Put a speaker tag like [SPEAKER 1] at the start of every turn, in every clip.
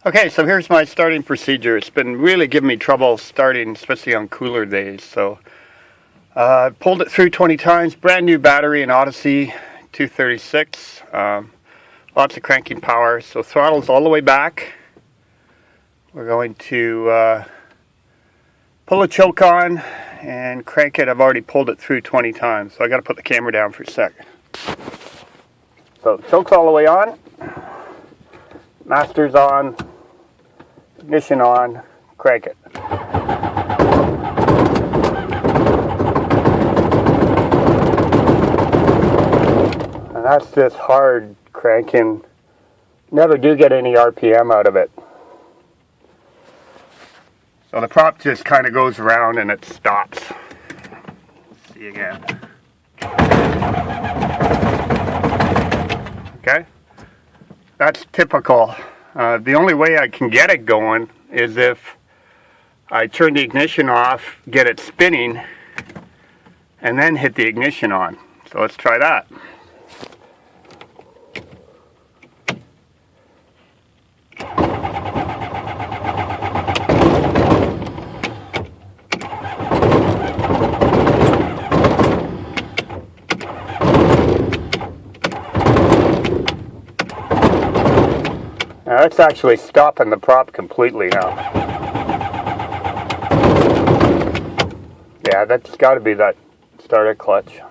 [SPEAKER 1] Okay, so here's my starting procedure. It's been really giving me trouble starting, especially on cooler days. So I pulled it through 20 times. Brand new battery in Odyssey 236. Lots of cranking power. So throttle's all the way back. We're going to pull a choke on and crank it. I've already pulled it through 20 times, so I got to put the camera down for a sec. So choke's all the way on. Master's on. Ignition on, crank it. And that's just hard cranking. Never do get any RPM out of it. So the prop just kind of goes around and it stops. Let's see again. Okay, that's typical. The only way I can get it going is if I turn the ignition off, get it spinning, and then hit the ignition on. So let's try that. Now that's actually stopping the prop completely now. Yeah, that's got to be that starter clutch.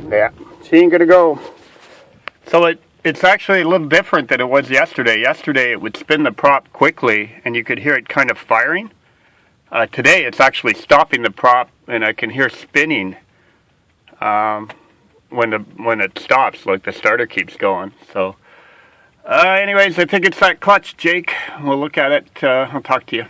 [SPEAKER 1] Yeah, she ain't gonna go. So it's actually a little different than it was yesterday. Yesterday it would spin the prop quickly and you could hear it kind of firing. Today it's actually stopping the prop and I can hear spinning when it stops, like the starter keeps going. So anyways, I think it's that clutch, Jake. We'll look at it. I'll talk to you.